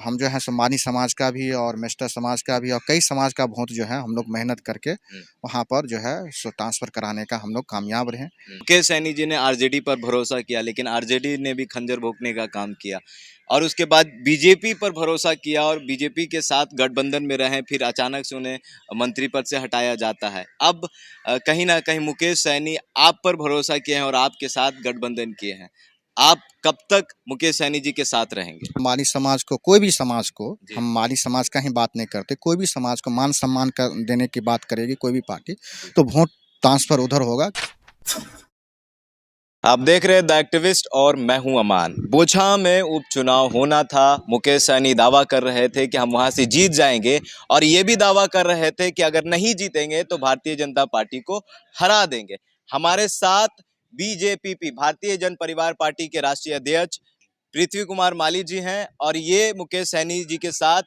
हम जो है सो मानी समाज का भी और मेस्टर समाज का भी और कई समाज का वोट जो है हम लोग मेहनत करके वहाँ पर जो है सो ट्रांसफर कराने का हम लोग कामयाब रहे। मुकेश सैनी जी ने आरजेडी पर भरोसा किया, लेकिन आरजेडी ने भी खंजर भोंकने का काम किया और उसके बाद बीजेपी पर भरोसा किया और बीजेपी के साथ गठबंधन में रहे, फिर अचानक से उन्हें मंत्री पद से हटाया जाता है। अब कहीं ना कहीं मुकेश सैनी आप पर भरोसा किए हैं और आपके साथ गठबंधन किए हैं। आप कब तक मुकेश सैनी जी के साथ रहेंगे? माली समाज को, कोई भी समाज को, जी। हम माली समाज का ही बात नहीं करते, कोई भी समाज को मान सम्मान कर देने की बात करेगी कोई भी पार्टी, तो वोट ट्रांसफर उधर होगा। आप देख रहे हैं द एक्टिविस्ट और मैं हूं अमान। बोछा में उपचुनाव होना था। मुकेश सैनी दावा कर रहे थे कि हम वहां से जीत जाएंगे और ये भी दावा कर रहे थे कि अगर नहीं जीतेंगे तो भारतीय जनता पार्टी को हरा देंगे। हमारे साथ बीजेपी भारतीय जन परिवार पार्टी के राष्ट्रीय अध्यक्ष पृथ्वी कुमार माली जी हैं और ये मुकेश सैनी जी के साथ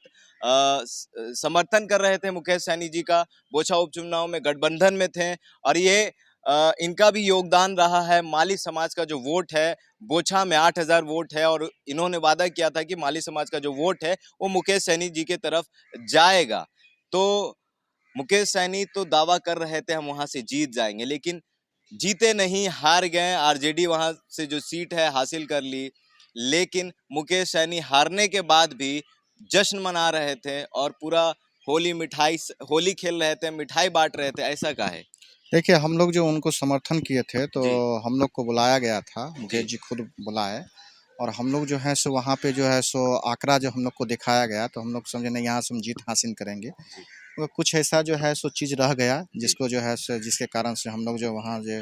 समर्थन कर रहे थे। मुकेश सैनी जी का बोछा उपचुनाव में गठबंधन में थे और ये इनका भी योगदान रहा है। माली समाज का जो वोट है, बोछा में 8,000 वोट है और इन्होंने वादा किया था कि माली समाज का जो वोट है वो मुकेश सैनी जी के तरफ जाएगा। तो मुकेश सैनी तो दावा कर रहे थे हम वहां से जीत जाएंगे, लेकिन जीते नहीं, हार गए। आरजेडी वहां से जो सीट है हासिल कर ली, लेकिन मुकेश सैनी हारने के बाद भी जश्न मना रहे थे और पूरा होली खेल रहे थे, मिठाई बांट रहे थे। ऐसा का है? देखिए, हम लोग जो उनको समर्थन किए थे तो जी। हम लोग को बुलाया गया था, मुकेश जी। जी खुद बुलाए और हम लोग जो है सो वहाँ पे जो है सो आंकड़ा जो हम लोग को दिखाया गया तो हम लोग समझे नहीं, यहाँ से हम जीत हासिल करेंगे। जी। तो कुछ ऐसा जो है सो चीज़ रह गया जी। जिसको जो है सो जिसके कारण से हम लोग जो वहाँ जो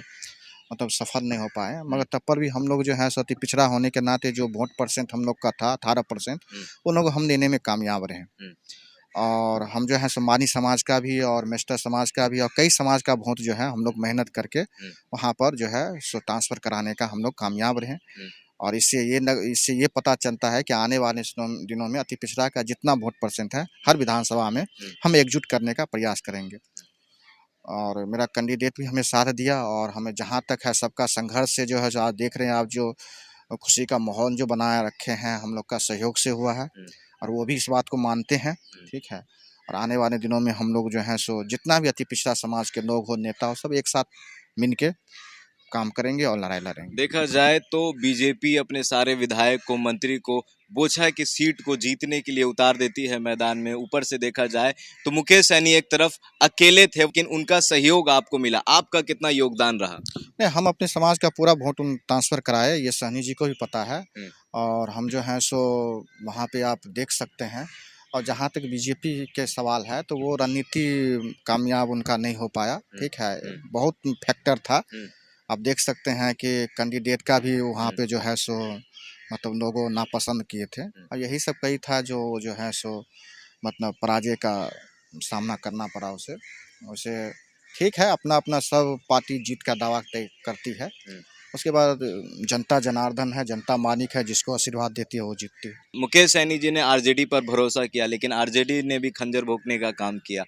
मतलब सफल नहीं हो पाए, मगर तब पर भी हम लोग जो है सो अति पिछड़ा होने के नाते जो वोट परसेंट हम लोग का था 18%, वो लोग हम देने में कामयाब रहे। और हम जो है सो मानी समाज का भी और मेस्टर समाज का भी और कई समाज का वोट जो है हम लोग मेहनत करके वहाँ पर जो है सो ट्रांसफ़र कराने का हम लोग कामयाब रहे। और इससे ये पता चलता है कि आने वाले दिनों में अति पिछड़ा का जितना वोट परसेंट है हर विधानसभा में हम एकजुट करने का प्रयास करेंगे। और मेरा कैंडिडेट भी हमें साथ दिया और हमें जहाँ तक है सबका संघर्ष से जो है, जो आज देख रहे हैं आप, जो खुशी का माहौल जो बनाए रखे हैं हम लोग का सहयोग से हुआ है और वो भी इस बात को मानते हैं। ठीक है। और आने वाले दिनों में हम लोग जो हैं सो जितना भी अति पिछड़ा समाज के लोग हो, नेता हो, सब एक साथ मिल के काम करेंगे और लड़ाई लड़ेंगे। देखा जाए तो बीजेपी अपने सारे विधायक को, मंत्री को बोछा की सीट को जीतने के लिए उतार देती है मैदान में। ऊपर से देखा जाए तो मुकेश सैनी एक तरफ अकेले थे, लेकिन उनका सहयोग आपको मिला। आपका कितना योगदान रहा? नहीं, हम अपने समाज का पूरा वोट उन ट्रांसफ़र कराए, ये सहनी जी को भी पता है। और हम जो हैं सो वहाँ पे आप देख सकते हैं। और जहाँ तक बीजेपी के सवाल है तो वो रणनीति कामयाब उनका नहीं हो पाया। ठीक है, बहुत फैक्टर था। आप देख सकते हैं कि कैंडिडेट का भी वहाँ पे जो है सो मतलब लोगों नापसंद किए थे और यही सब कही था जो है सो मतलब पराजय का सामना करना पड़ा उसे। उसे ठीक है, अपना सब पार्टी जीत का दावा तय करती है। उसके बाद जनता जनार्दन है, जनता मालिक है, जिसको आशीर्वाद देती है वो जीतती है। मुकेश सैनी जी ने आरजेडी पर भरोसा किया, लेकिन आरजेडी ने भी खंजर भोंकने का काम किया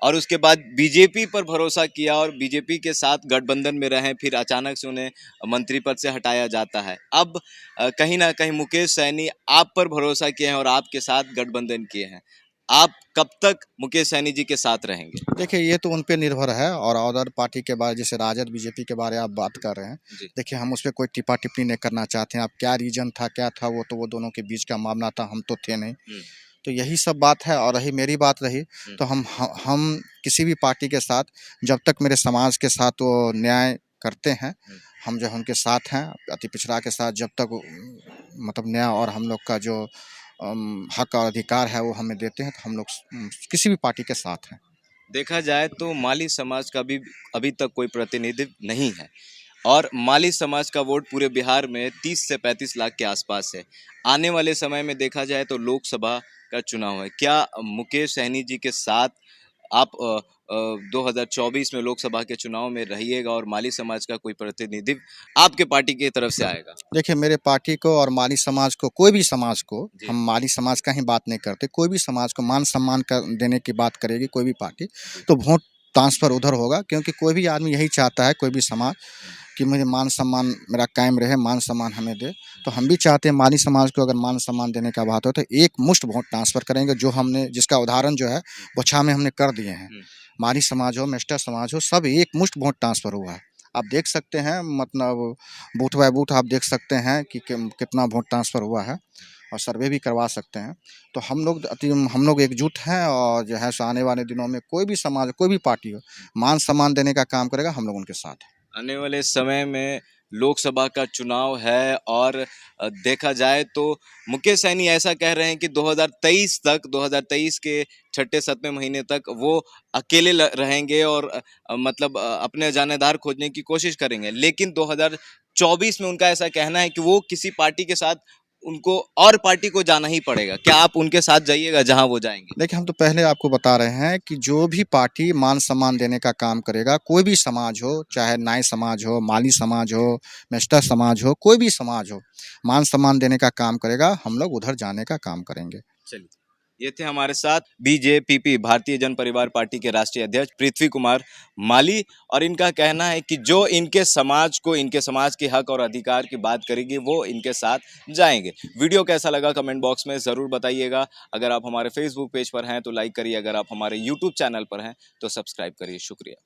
और उसके बाद बीजेपी पर भरोसा किया और बीजेपी के साथ गठबंधन में रहे, फिर अचानक से उन्हें मंत्री पद से हटाया जाता है। अब कहीं ना कहीं मुकेश सैनी आप पर भरोसा किए हैं और आपके साथ गठबंधन किए हैं। आप कब तक मुकेश सैनी जी के साथ रहेंगे? देखिए, ये तो उन पे निर्भर है और अदर पार्टी के बारे, जैसे राजद बीजेपी के बारे आप बात कर रहे हैं। देखिए, हम उस पर कोई टिप्पा टिप्पणी नहीं करना चाहते हैं। अब क्या रीजन था, क्या था, वो तो वो दोनों के बीच का मामला था, हम तो थे नहीं। तो यही सब बात है। और रही मेरी बात रही तो हम किसी भी पार्टी के साथ, जब तक मेरे समाज के साथ वो न्याय करते हैं, हम जो उनके साथ हैं। अति पिछड़ा के साथ जब तक मतलब न्याय और हम लोग का जो हक और अधिकार है वो हमें देते हैं, तो हम लोग किसी भी पार्टी के साथ हैं। देखा जाए तो माली समाज का भी अभी तक कोई प्रतिनिधित्व नहीं है और माली समाज का वोट पूरे बिहार में 30 से 35 लाख के आसपास है। आने वाले समय में देखा जाए तो लोकसभा का चुनाव है। क्या मुकेश सहनी जी के साथ आप 2024 में लोकसभा के चुनाव में रहिएगा और माली समाज का कोई प्रतिनिधित्व आपके पार्टी की तरफ से आएगा? देखिए, मेरे पार्टी को और माली समाज को, कोई भी समाज को, हम माली समाज का ही बात नहीं करते, कोई भी समाज को मान सम्मान कर देने की बात करेगी कोई भी पार्टी, तो वोट ट्रांसफ़र उधर होगा। क्योंकि कोई भी आदमी यही चाहता है, कोई भी समाज, कि मुझे मान सम्मान मेरा कायम रहे, मान सम्मान हमें दे। तो हम भी चाहते हैं माली समाज को अगर मान सम्मान देने का बात हो तो एक मुश्त वोट ट्रांसफ़र करेंगे, जो हमने जिसका उदाहरण जो है बोछा में हमने कर दिए हैं। माली समाज हो, मेस्टर समाज हो, सब एक मुश्त वोट ट्रांसफ़र हुआ है। आप देख सकते हैं, मतलब बूथ बाय बूथ आप देख सकते हैं कि कितना वोट ट्रांसफ़र हुआ है, और सर्वे भी करवा सकते हैं। तो हम लोग एकजुट हैं, और जो है सो आने वाले दिनों में कोई भी समाज, कोई भी पार्टी हो, मान सम्मान देने का काम करेगा, हम लोग उनके साथ हैं। आने वाले समय में लोकसभा का चुनाव है और देखा जाए तो मुकेश सैनी ऐसा कह रहे हैं कि 2023 के छठे 7वें महीने तक वो अकेले रहेंगे और मतलब अपने जानेदार खोजने की कोशिश करेंगे, लेकिन 2024 में उनका ऐसा कहना है कि वो किसी पार्टी के साथ उनको और पार्टी को जाना ही पड़ेगा। क्या आप उनके साथ जाइएगा जहां वो जाएंगे? देखिए, हम तो पहले आपको बता रहे हैं कि जो भी पार्टी मान सम्मान देने का काम करेगा, कोई भी समाज हो, चाहे नाई समाज हो, माली समाज हो, मेस्टर समाज हो, कोई भी समाज हो, मान सम्मान देने का काम करेगा, हम लोग उधर जाने का काम करेंगे। चलिए, ये थे हमारे साथ बीजेपीपी भारतीय जन परिवार पार्टी के राष्ट्रीय अध्यक्ष पृथ्वी कुमार माली, और इनका कहना है कि जो इनके समाज को, इनके समाज के हक और अधिकार की बात करेगी वो इनके साथ जाएंगे। वीडियो कैसा लगा कमेंट बॉक्स में ज़रूर बताइएगा। अगर आप हमारे फेसबुक पेज पर हैं तो लाइक करिए, अगर आप हमारे यूट्यूब चैनल पर हैं तो सब्सक्राइब करिए। शुक्रिया।